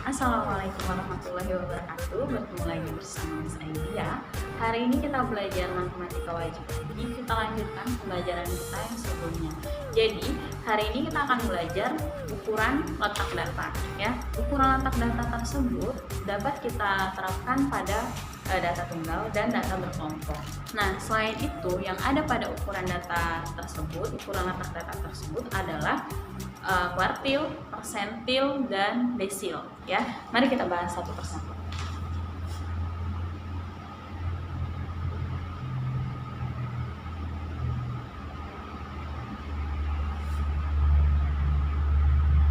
Assalamualaikum warahmatullahi wabarakatuh. Bertemu lagi bersama Miss Aidia. Hari ini kita belajar matematika wajib lagi. Kita lanjutkan pembelajaran kita yang sebelumnya. Jadi hari ini kita akan belajar ukuran letak data. Ya, ukuran letak data tersebut dapat kita terapkan pada data tunggal dan data berkelompok. Nah, selain itu yang ada pada ukuran data tersebut, ukuran letak data tersebut adalah kuartil, persentil, dan desil. Ya, mari kita bahas satu persatu.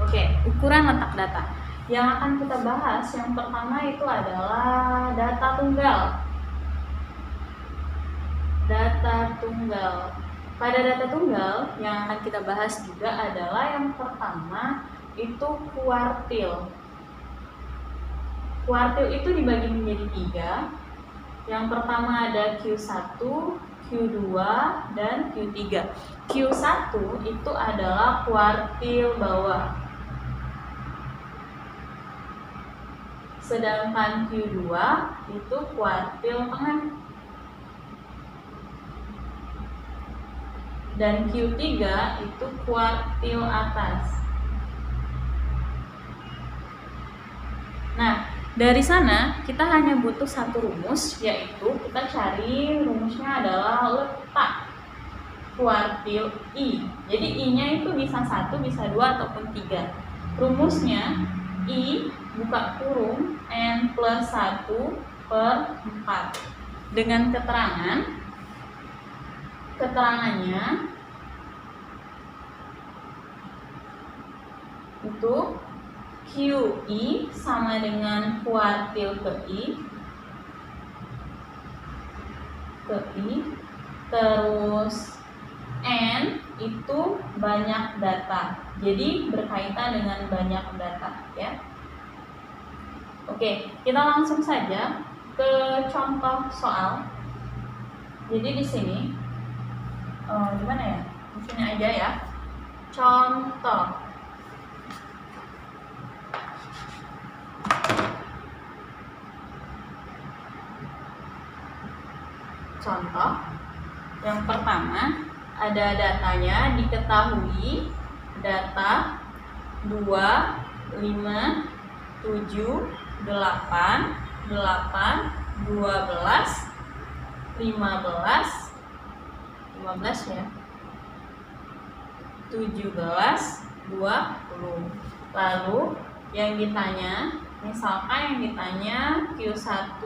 Oke, ukuran letak data. Yang akan kita bahas yang pertama itu adalah data tunggal. Data tunggal. Pada data tunggal yang akan kita bahas juga adalah yang pertama itu kuartil. Kuartil itu dibagi menjadi 3. Yang pertama ada Q1, Q2, dan Q3. Q1 itu adalah kuartil bawah. Sedangkan Q2 itu kuartil tengah. Dan Q3 itu kuartil atas. Nah, dari sana kita hanya butuh satu rumus, yaitu kita cari rumusnya adalah letak kuartil I. Jadi I-nya itu bisa 1, bisa 2, ataupun 3. Rumusnya I buka kurung N plus 1 per 4. Dengan keterangannya itu QI sama dengan kuartil ke I, terus N itu banyak data, jadi berkaitan dengan banyak data, ya. Oke, kita langsung saja ke contoh soal. Jadi di sini gimana ya? Di sini aja ya. Contoh. Yang pertama ada datanya, diketahui data 2, 5, 7, 8, 8, 12, 15 ya, 17, 20. Lalu yang ditanya, misalkan yang ditanya Q1,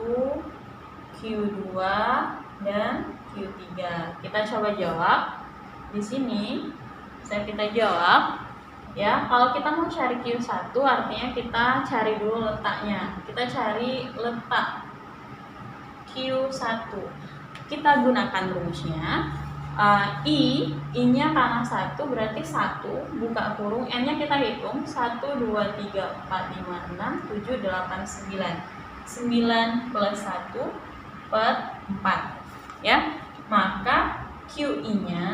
Q2, dan Q3. Kita coba jawab. Di sini kita jawab ya. Kalau kita mau cari Q1 artinya kita cari dulu letaknya. Kita cari letak Q1. Kita gunakan rumusnya I-nya karena 1 berarti 1 buka kurung, N-nya kita hitung 1, 2, 3, 4, 5, 6, 7, 8, 9 plus 1 per 4 ya. Maka Q1-nya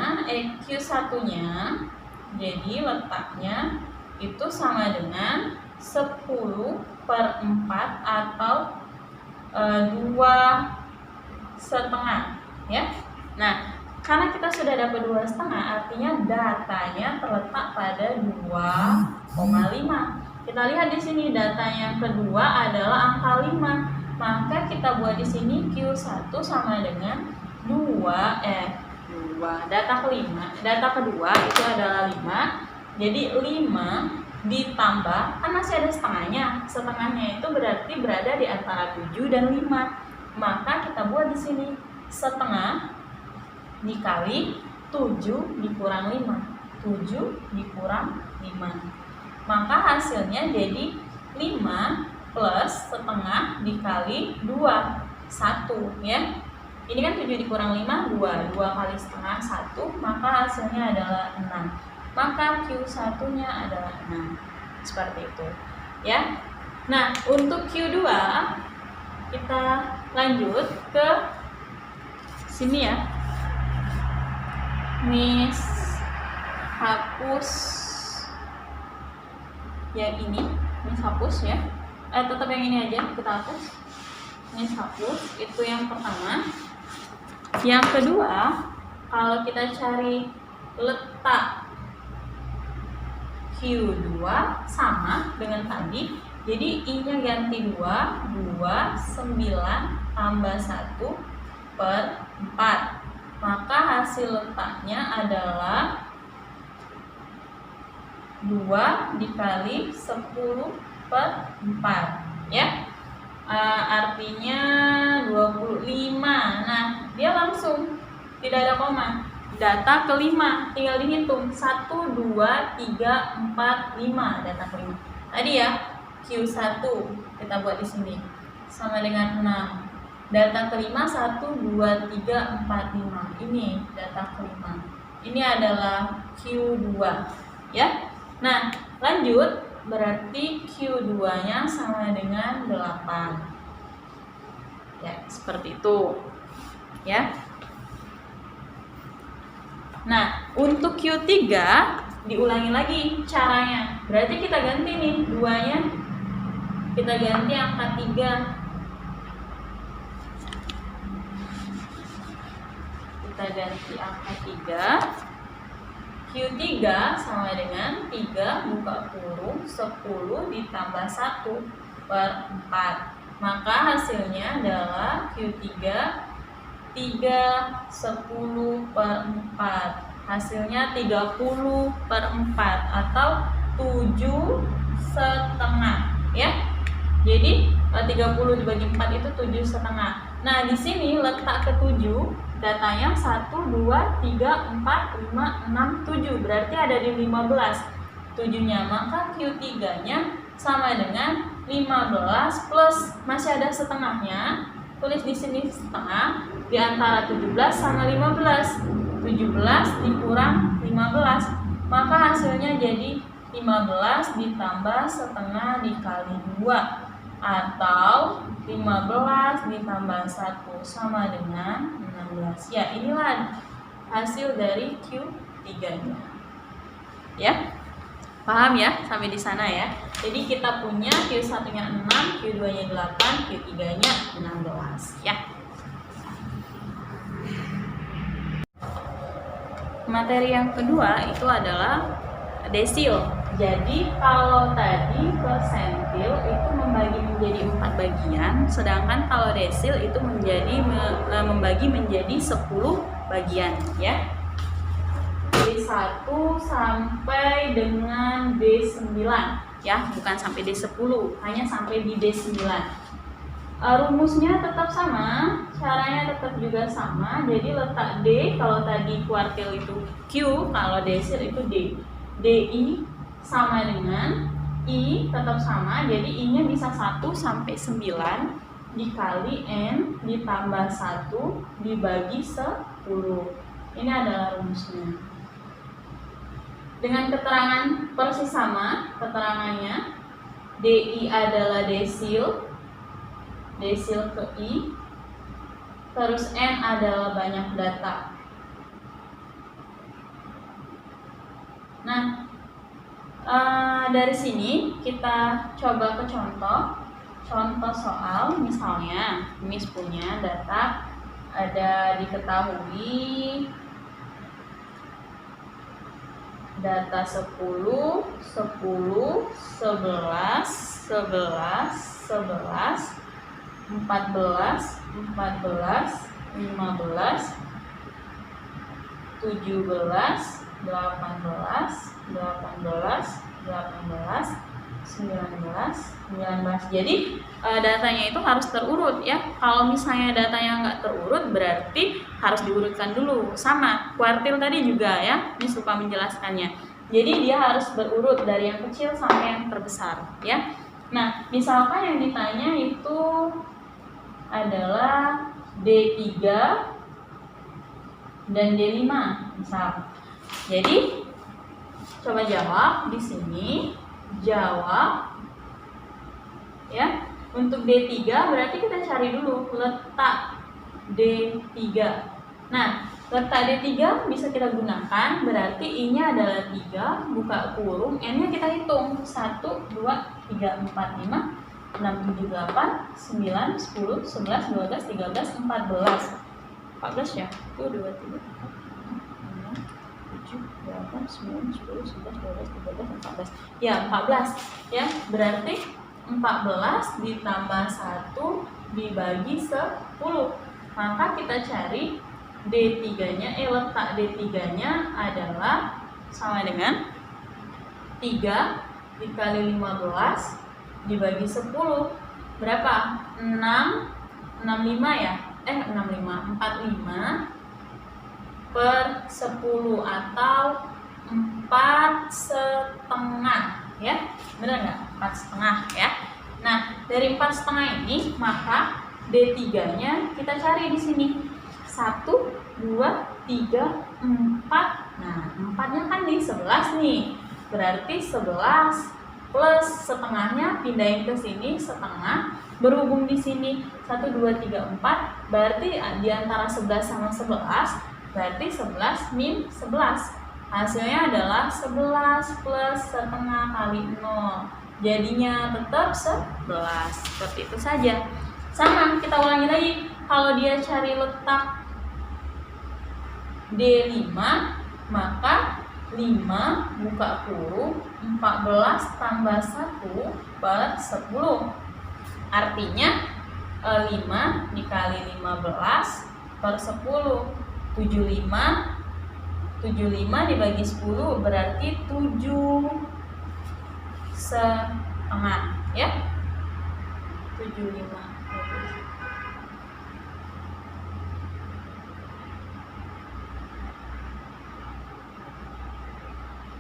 jadi letaknya itu sama dengan 10 per 4 atau 2,5 ya. Nah, karena kita sudah dapat 2,5 artinya datanya terletak pada 2,5. Kita lihat di sini data yang kedua adalah angka 5. Maka kita buat di sini Q1 sama dengan 2. Data kedua itu adalah 5. Jadi 5 ditambah, kan masih ada setengahnya. Setengahnya itu berarti berada di antara 7 dan 5. Maka kita buat di sini setengah dikali 7 dikurang 5. 7 dikurang 5. Maka hasilnya jadi 5 plus setengah dikali 2, 1 ya. Ini kan 7 dikurang 5, 2 kali setengah 1, maka hasilnya adalah 6. Maka Q1-nya adalah 6. Seperti itu ya. Nah, untuk Q2 kita lanjut ke sini ya. Miss hapus yang ini, Miss hapus ya. tetap yang ini aja kita hapus. Ini hapus, itu yang pertama. Yang kedua, kalau kita cari letak Q2 sama dengan tadi, jadi I-nya ganti 2, 9 tambah 1 per 4. Maka hasil letaknya adalah 2 dikali 10 per 4 ya. Artinya 25. Nah, dia langsung tidak ada koma. Data kelima tinggal dihitung 1, 2, 3, 4, 5. Data kelima tadi ya, Q1 kita buat di sini sama dengan 6. Data kelima 1, 2, 3, 4, 5. Ini data kelima. Ini adalah Q2 ya. Nah, lanjut, berarti Q2-nya sama dengan 8. Ya, seperti itu. Ya. Nah, untuk Q3 diulangi lagi caranya. Berarti kita ganti nih 2-nya. Kita ganti angka 3. Kita ganti angka 3. Q3 sama dengan 3 buka kurung 10 ditambah 1 per 4. Maka hasilnya adalah Q3 3, 10 per 4. Hasilnya 30 per 4 atau 7,5 ya. Jadi 30 dibagi 4 itu 7,5. Nah, di sini letak ke-7 datanya 1, 2, 3, 4, 5, 6, 7. Berarti ada di 15 7-nya. Maka Q3-nya sama dengan 15 plus masih ada setengahnya. Tulis di sini setengah di antara 17 sama 15. 17 dikurang 15. Maka hasilnya jadi 15 ditambah setengah dikali 2 atau 15 ditambah 1 sama dengan 16. Ya, inilah hasil dari Q3-nya. Ya. Paham ya sampai di sana ya. Jadi kita punya Q1-nya 6, Q2-nya 8, Q3-nya 16 ya. Materi yang kedua itu adalah desil. Jadi kalau tadi persentil itu membagi menjadi 4 bagian, sedangkan kalau desil itu membagi menjadi 10 bagian ya. D1 sampai dengan D9 ya, bukan sampai D10, hanya sampai di D9. Rumusnya tetap sama, caranya tetap juga sama. Jadi letak D, kalau tadi kuartil itu Q, kalau desil itu D. DI sama dengan I tetap sama, jadi I-nya bisa 1 sampai 9 dikali N ditambah 1 dibagi 10. Ini adalah rumusnya. Dengan keterangan persis sama, keterangannya DI adalah desil ke I, terus N adalah banyak data. Nah, dari sini kita coba ke contoh soal. Misalnya Miss punya data ada diketahui data 10, 11, 11, 11, 11, 14, 14, 15, 17, 18, 18, 18, 19. Jadi datanya itu harus terurut ya. Kalau misalnya datanya nggak terurut berarti harus diurutkan dulu. Sama kuartil tadi juga ya, ini lupa menjelaskannya. Jadi dia harus berurut dari yang kecil sampai yang terbesar ya. Nah, misalkan yang ditanya itu adalah D3 dan D5 misal. Jadi coba jawab di sini. Jawab ya. Untuk D3 berarti kita cari dulu letak D3. Nah, letak D3 bisa kita gunakan, berarti I-nya adalah 3, buka kurung, N-nya kita hitung 1, 2, 3, 4, 5, 6, 7, 8, 9, 10, 11, 12, 13, 14. 14 ya? Itu 2, 3, 4, 5, 6, 7, 8, 9, 10, 11, 12, 13, 14. Ya, 14. Ya, berarti 14 ditambah 1 dibagi 10. Maka kita cari D3-nya, letak D3-nya adalah sama dengan 3 dikali 15 dibagi 10. Berapa? 65 ya? 45 per 10 atau 4,5 ya. Benar nggak? 4,5 ya. Nah, dari 4,5 ini maka D3-nya kita cari di sini. 1, 2, 3, 4. Nah, 4-nya kan di 11 nih. Berarti 11 plus setengahnya pindahin ke sini, setengah berhubung di sini 1, 2, 3, 4. Berarti di antara 11 sama 11 berarti 11 min 11. Hasilnya adalah 11 plus setengah kali 0. Jadinya tetap 11. Seperti itu saja. Sama, kita ulangi lagi. Kalau dia cari letak D5, maka 5 buka kurung 14 tambah 1 per 10. Artinya 5 dikali 15 per 10. 75 dibagi 10 berarti 7,5 ya. 75.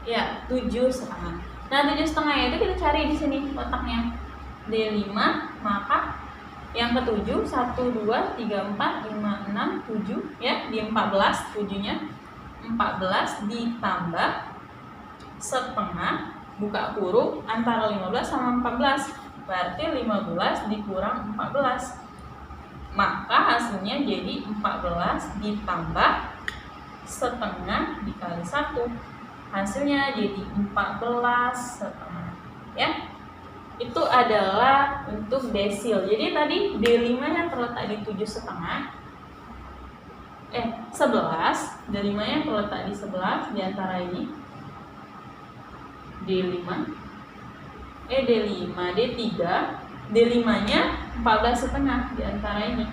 Ya, 7,5. Nah, 7,5 itu kita cari di sini letaknya D5, maka yang ketujuh 1, 2, 3, 4, 5, 6, 7 ya, di 14, 7-nya 14 ditambah setengah buka kurung antara 15 sama 14. Berarti 15 dikurang 14. Maka hasilnya jadi 14 ditambah setengah dikali 1. Hasilnya jadi 14 setengah ya. Itu adalah untuk desil. Jadi tadi D5-nya terletak di 7,5. 11. D5-nya terletak di 11 di antara ini. D5, D3, D5-nya 14,5 di antara ini.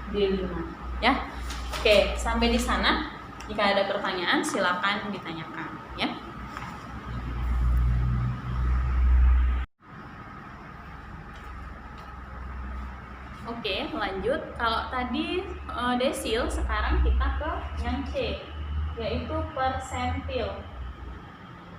D5 ya. Oke, sampai di sana. Jika ada pertanyaan silakan ditanyakan ya. Oke, lanjut. Kalau tadi desil, sekarang kita ke yang C, yaitu persentil.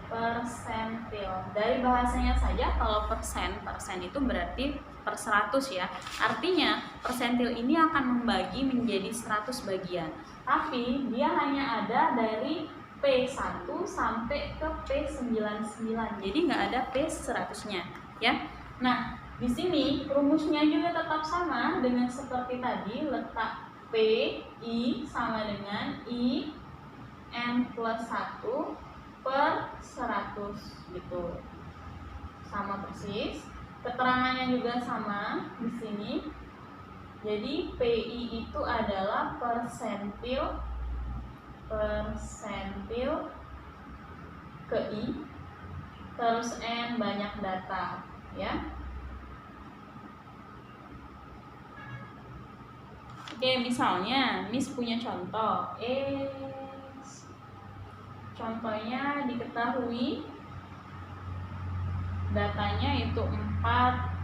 Persentil. Dari bahasanya saja, kalau persen itu berarti per 100 ya. Artinya persentil ini akan membagi menjadi 100 bagian. Tapi dia hanya ada dari P1 sampai ke P99. Jadi nggak ada P100-nya ya. Nah, di sini rumusnya juga tetap sama dengan seperti tadi, letak P, I sama dengan I N plus 1 per 100 gitu. Sama persis. Keterangannya juga sama di sini. Jadi PI itu adalah persentil ke I, terus N banyak data ya. Oke, misalnya Miss punya contoh. Contohnya diketahui datanya itu 4.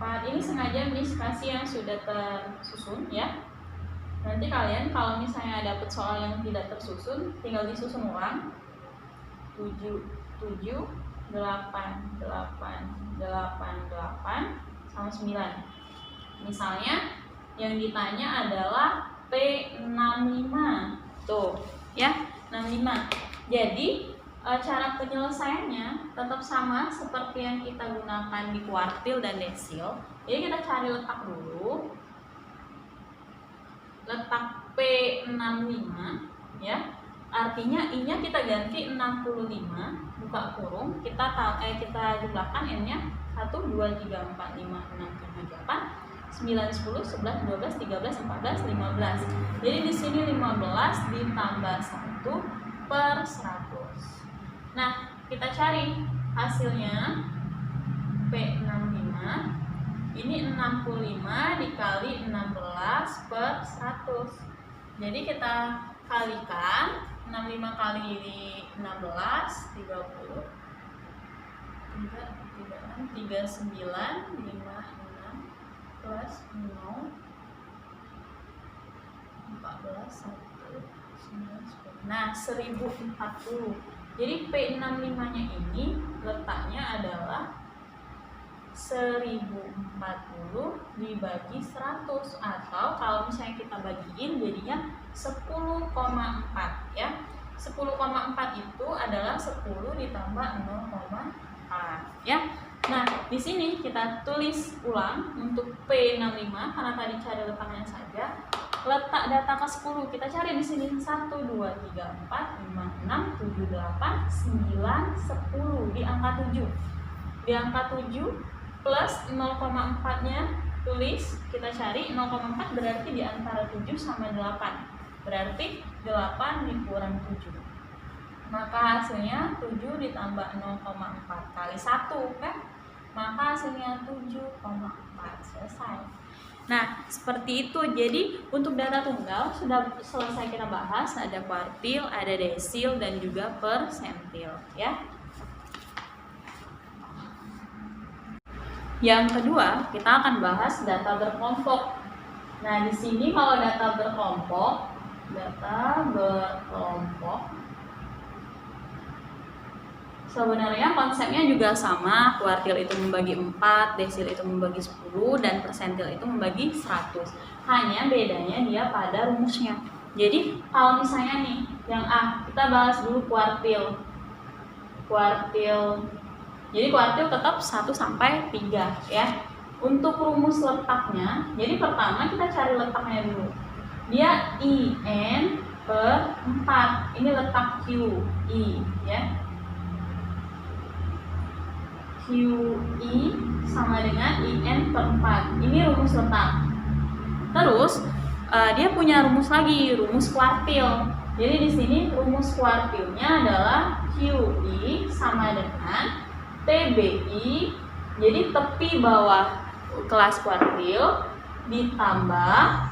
Ini sengaja Miss kasih yang sudah tersusun ya. Nanti kalian kalau misalnya dapat soal yang tidak tersusun, tinggal disusun ulang. 7, 7, 8, 8, 8 sama 9. Misalnya yang ditanya adalah P65. Tuh, ya, 65. Jadi cara penyelesaiannya tetap sama seperti yang kita gunakan di kuartil dan desil. Jadi kita cari letak dulu. Letak P65 ya. Artinya I-nya kita ganti 65 buka kurung, kita jumlahkan n-nya 1, 2, 3, 4, 5, 6, 7, 8, 9, 10, 11, 12, 13, 14, 15. Jadi di sini 15 ditambah 1 per 100. Nah, kita cari hasilnya P65. Ini 65 dikali 16 per 100. Jadi kita kalikan 65 kali 16, 30, 39, 56 plus 0, 14, 1, 9, 10. Nah, 1040. Jadi P65 nya ini letaknya adalah 1040 dibagi 100, atau kalau misalnya kita bagiin jadinya 10,4 ya. 10,4 itu adalah 10 ditambah 0,4 ya. Nah, di sini kita tulis ulang untuk P65 karena tadi cari letaknya saja. Letak data ke 10 kita cari di sini 1, 2, 3, 4, 5, 6, 7, 8, 9, 10 di angka 7. Di angka 7 plus 0,4-nya tulis, kita cari 0,4 berarti di antara 7 sama 8. Berarti 8 dikurang 7. Maka hasilnya 7 ditambah 0,4 kali 1 kan? Maka hasilnya 7,4. Selesai. Nah, seperti itu. Jadi untuk data tunggal sudah selesai kita bahas. Ada kuartil, ada desil, dan juga persentil ya. Yang kedua, kita akan bahas data berkelompok. Nah, di sini kalau data berkelompok sebenarnya konsepnya juga sama. Kuartil itu membagi 4, desil itu membagi 10, dan persentil itu membagi 100. Hanya bedanya dia pada rumusnya. Jadi kalau misalnya nih yang A, kita bahas dulu kuartil. Jadi kuartil tetap 1 sampai 3 ya. Untuk rumus letaknya, jadi pertama kita cari letaknya dulu. Dia IN per 4. Ini letak QI ya. QI sama dengan IN per 4. Ini rumus letak. Terus dia punya rumus lagi, rumus kuartil. Jadi di sini rumus kuartilnya adalah QI sama dengan TBI. Jadi tepi bawah kelas kuartil ditambah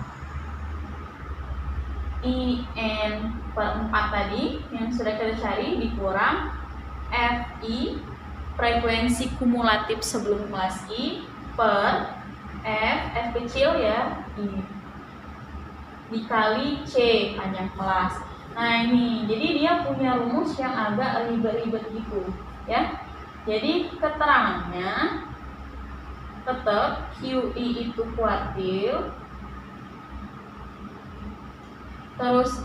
IN per 4 tadi yang sudah kita cari dikurang FI, frekuensi kumulatif sebelum kelas I, per F kecil ya, I, dikali C panjang kelas. Nah ini, jadi dia punya rumus yang agak ribet-ribet gitu ya. Jadi keterangannya tetap QI itu kuartil, terus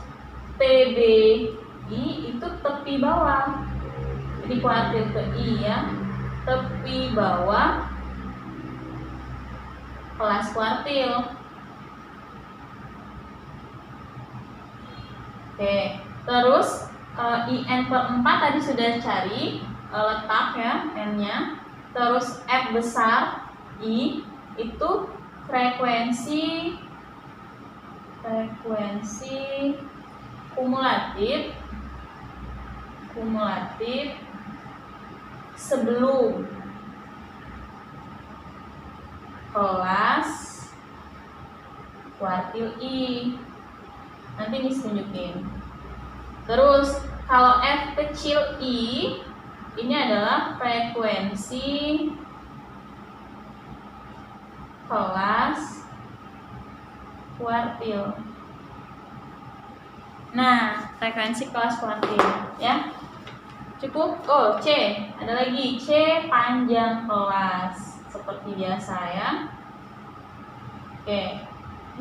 TBI itu tepi bawah. Jadi kuartil ke I ya, tepi bawah kelas kuartil. Oke, terus IN per 4 tadi sudah cari letak ya N-nya. Terus F besar I itu frekuensi kumulatif sebelum kelas kuartil I. Nanti Miss tunjukin. Terus kalau F kecil I ini adalah frekuensi kelas kuartil. Nah, frekuensi kelas kuartil ya. Cukup. Oh, C. Ada lagi C panjang kelas seperti biasa ya. Oke.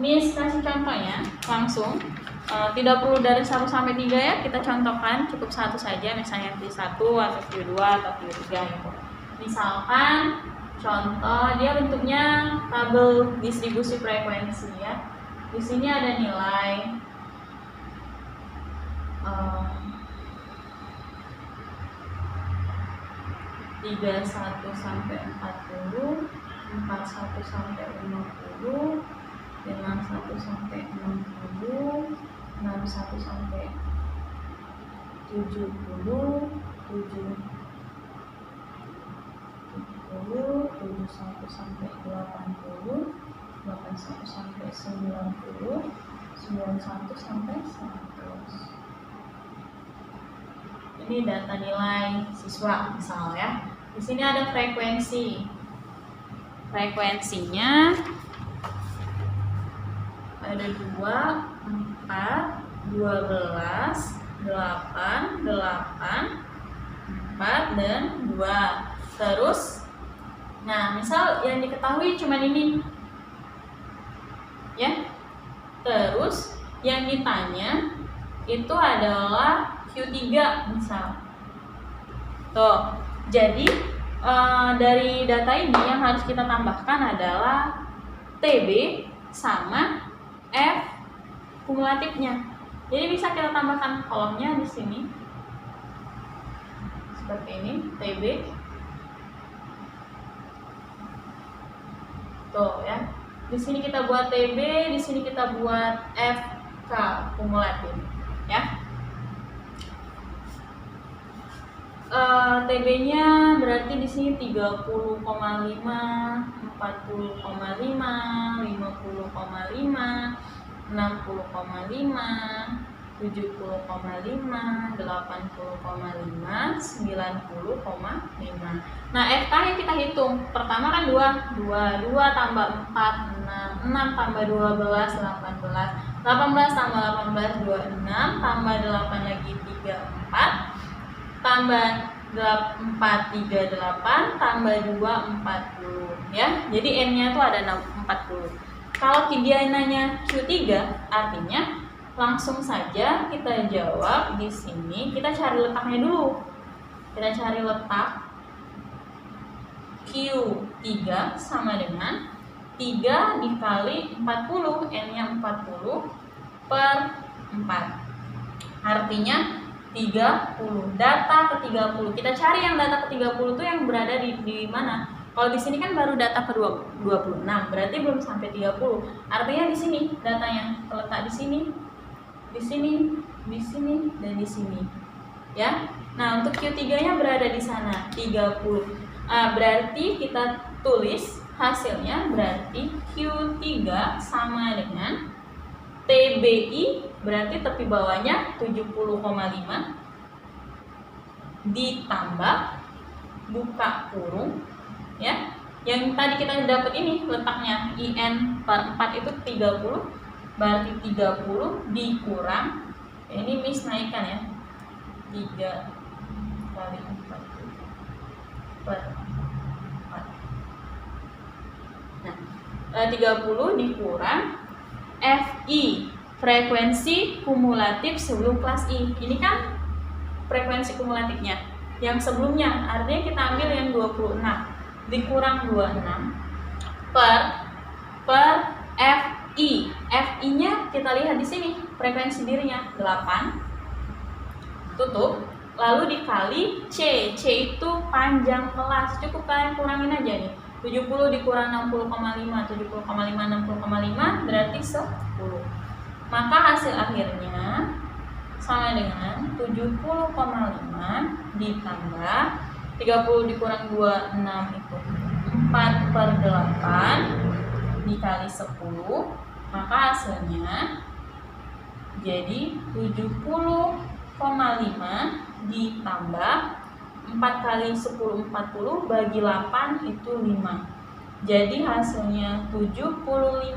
Miss kasih contohnya langsung. Tidak perlu dari 1 sampai 3 ya, kita contohkan cukup 1 saja, misalnya Q1 atau Q2 atau Q3 gitu. Misalkan contoh dia bentuknya tabel distribusi frekuensi ya. Di sini ada nilai 31 sampai 40, 41 sampai 50, 51 sampai 60, 61 sampai 70, 71 sampai 80, 81 sampai 90, 91 sampai 100. Ini data nilai siswa misal ya. Di sini ada frekuensi. Frekuensinya ada 2, 4, 12, 8, 8, 4 dan 2. Terus nah, misal yang diketahui cuma ini. Ya. Terus yang ditanya itu adalah Q3 misal. Tuh. Jadi dari data ini yang harus kita tambahkan adalah TB sama F kumulatifnya. Jadi bisa kita tambahkan kolomnya di sini. Seperti ini, TB. Tuh ya. Di sini kita buat TB, di sini kita buat FK kumulatif, ya. TB-nya berarti di sini 30,5, 40,5, 50,5, 60,5, 70,5, 80,5, 90,5. Nah, FK yang kita hitung. Pertama kan 2 tambah 4, 6 tambah 12, 18. 18 tambah 18, 26, tambah 8 lagi 34, tambah 4, 38, tambah 2, 40. Ya, jadi N-nya itu ada 40. Kalau dia nanya Q3, artinya langsung saja kita jawab di sini. Kita cari letaknya dulu. Kita cari letak Q3 sama dengan 3 dikali 40, N-nya 40 per 4. Artinya 30. Data ke 30. Kita cari yang data ke 30 itu yang berada di mana? Kalau di sini kan baru data ke 26, berarti belum sampai 30. Artinya di sini datanya terletak di sini, di sini, di sini, dan di sini. Ya. Nah, untuk Q3-nya berada di sana, 30. Berarti kita tulis hasilnya berarti Q3 sama dengan TBI, berarti tepi bawahnya 70,5 ditambah buka kurung, ya. Yang tadi kita dapat ini letaknya IN per 4 itu 30, berarti 30 dikurang, ini Miss naikkan ya, 3 kali 4 per 4. Nah, 30 dikurang FI, frekuensi kumulatif sebelum kelas I. Ini kan frekuensi kumulatifnya. Yang sebelumnya, artinya kita ambil yang 26 dikurang 26 per FI. FI-nya kita lihat di sini, frekuensi dirinya 8. Tutup. Lalu dikali C. C itu panjang kelas. Cukup kalian kurangin aja nih. 70 dikurang 60,5, 70,5, 60,5 berarti 10. Maka hasil akhirnya sama dengan 70,5 ditambah 30 dikurang 26 itu 4 per 8 dikali 10. Maka hasilnya jadi 70,5 ditambah 4 kali 10, 40 bagi 8 itu 5. Jadi hasilnya 75,5.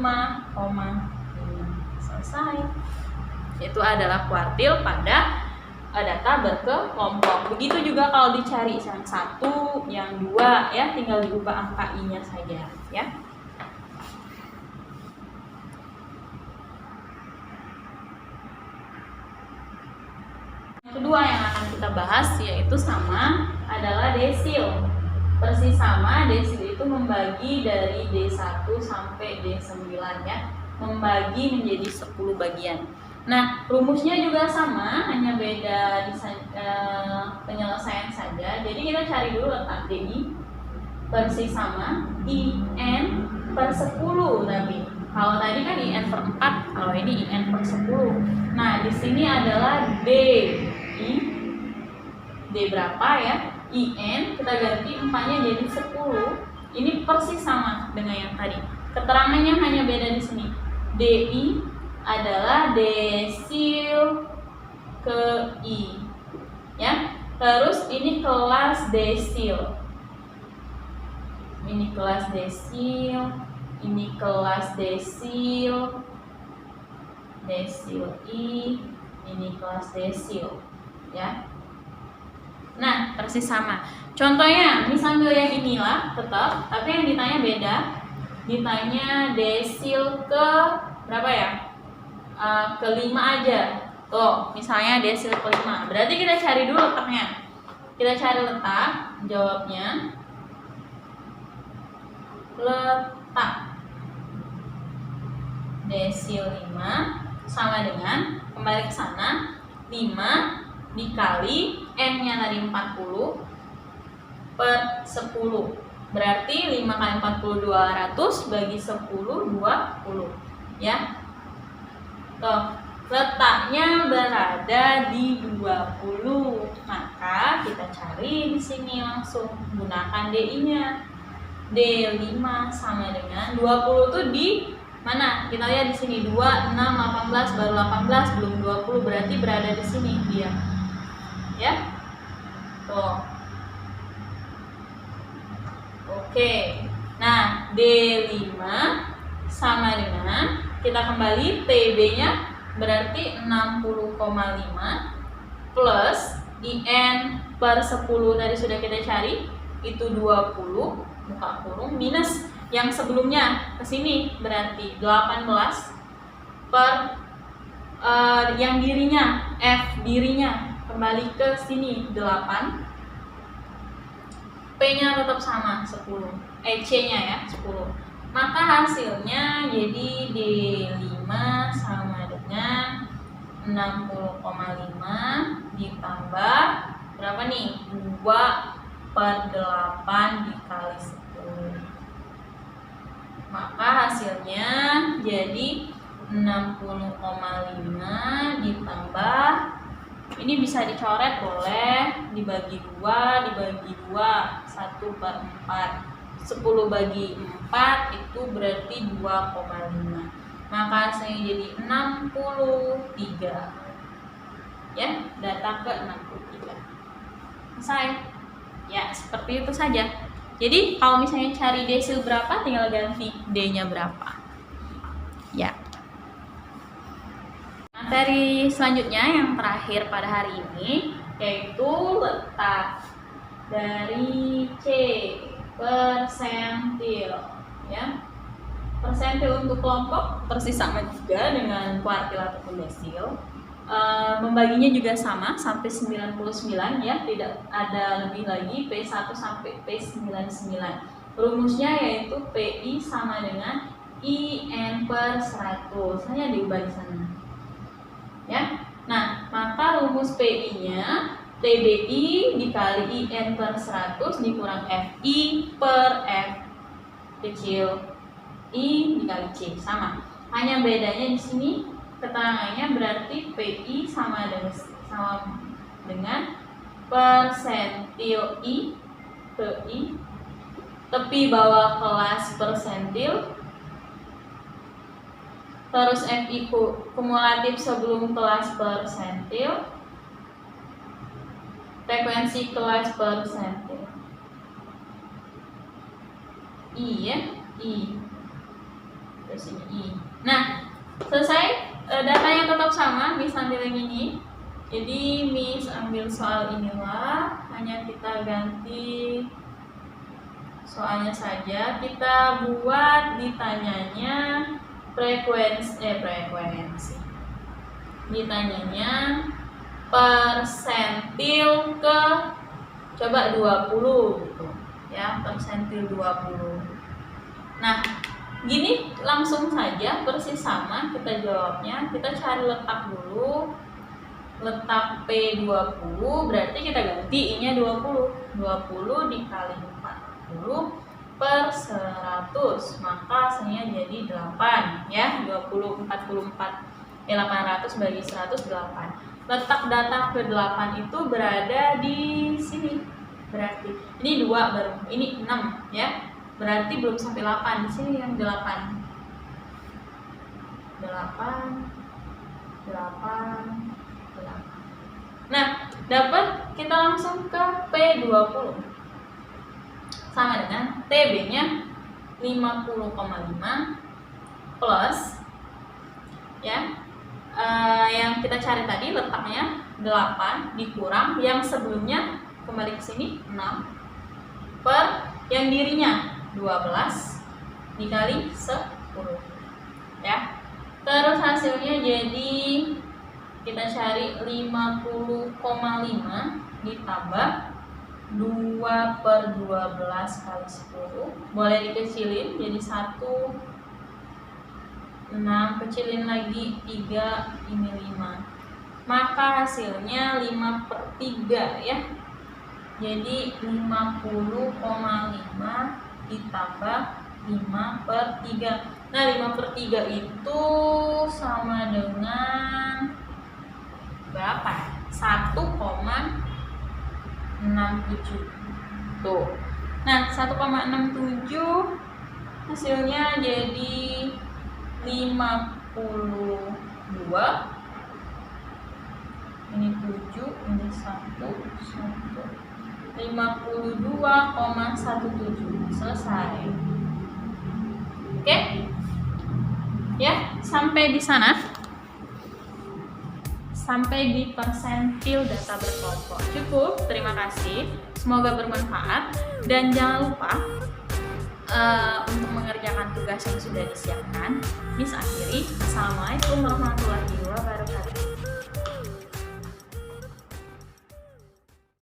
Selesai. Itu adalah kuartil pada data berkelompok. Begitu juga kalau dicari yang 1, yang 2 ya, tinggal diubah angka I-nya saja ya. Kedua yang akan kita bahas yaitu sama adalah desil. Persis sama, desil itu membagi dari D1 sampai D9 ya. Membagi menjadi 10 bagian. Nah, rumusnya juga sama, hanya beda penyelesaian saja. Jadi kita cari dulu letak DI persis sama IN per 10 tapi. Kalau tadi kan IN per 4, kalau ini IN per 10. Nah, di sini adalah D berapa ya? IN kita ganti 4-nya jadi 10. Ini persis sama dengan yang tadi. Keterangannya hanya beda di sini. DI adalah desil ke I. Ya. Terus ini kelas desil. Ini kelas desil, ini kelas desil, desil I, ini kelas desil, ya. Nah, persis sama. Contohnya, misalnya yang inilah tetap, tapi yang ditanya beda. Ditanya desil ke berapa ya? Ke 5 aja. Tuh, misalnya desil ke 5. Berarti kita cari dulu letaknya. Kita cari letak, jawabnya. Letak desil 5 sama dengan, kembali ke sana, 5 dikali N-nya tadi 40 per 10. Berarti 5 kali 40 200 bagi 10 20, ya. Tuh, letaknya berada di 20. Maka kita cari di sini langsung gunakan DI-nya. D5 sama dengan 20 tuh di mana? Kita lihat di sini 2, 6, 18 baru 18 belum 20, berarti berada di sini dia. Ya. Tuh. Oke. Nah, D5 sama dengan, kita kembali TB-nya berarti 60,5 plus IN per 10 tadi sudah kita cari, itu 20 buka kurung minus yang sebelumnya ke sini berarti 18 per yang dirinya F dirinya kembali ke sini 8, P-nya tetap sama 10, C-nya ya 10. Maka hasilnya jadi D5 sama dengan 60,5 ditambah berapa nih? 2/8 dikali 10. Maka hasilnya jadi 60,5 ditambah, ini bisa dicoret boleh, dibagi 2, 1/4. 10 bagi 4 itu berarti 2,5. Maka hasilnya jadi 63. Ya, data ke 63. Selesai. Ya, seperti itu saja. Jadi, kalau misalnya cari desil berapa, tinggal ganti D-nya berapa. Ya. Materi selanjutnya yang terakhir pada hari ini yaitu letak dari C persentil, ya. Persentil untuk kelompok persis sama juga dengan kuartil ataupun desil. Membaginya juga sama sampai 99 ya, tidak ada lebih lagi P1 sampai P99. Rumusnya yaitu PI sama dengan IN per 100, hanya diubah di sana. Ya. Nah, maka rumus PI-nya TBI dikali IN per 100 dikurang FI per F kecil I dikali C, sama. Hanya bedanya di sini keterangannya berarti PI sama dengan persentil I ke I, tepi bawah kelas persentil, terus FI kumulatif sebelum kelas persentil, frekuensi kelas persentil. I ya, I. Terus ini I. Nah, selesai. Datanya tetap sama, Miss ambil yang ini. Jadi Miss ambil soal inilah, hanya kita ganti soalnya saja. Kita buat ditanyanya frekuensi. Ditanyanya persentil ke coba 20 gitu. Ya, persentil 20. Nah, Gini langsung saja persis sama kita jawabnya. Kita cari letak dulu. Letak P20 berarti kita ganti I-nya 20. 20 dikali 40 per 100, maka hasilnya jadi 8 ya. 20 44 800 bagi 100 8. Letak data ke-8 itu berada di sini. Berarti ini 2 baru, ini 6 ya. Berarti belum sampai 8. Di sini yang 8. 8. Nah, dapat kita langsung ke P20. Sama dengan TB-nya 50,5 plus ya. Yang kita cari tadi letaknya 8 dikurang yang sebelumnya kembali ke sini 6 per yang dirinya 12 dikali 10 ya. Terus hasilnya jadi kita cari 50,5 ditambah 2 per 12 kali 10. Boleh dikecilin jadi 1, 6, kecilin lagi 3, ini 5. Maka hasilnya 5 per 3 ya. Jadi 50,5 ditambah 5 per 3. Nah 5 per 3 itu sama dengan berapa? 1,67 tuh. Nah 1,67 hasilnya jadi 52. Ini 7, ini 1, 52,17. Selesai. Oke? Ya, sampai di sana. Sampai di persentil data berkelompok. Cukup, terima kasih. Semoga bermanfaat. Dan jangan lupa untuk mengerjakan tugas yang sudah disiapkan. Miss akhiri. Assalamualaikum warahmatullahi wabarakatuh.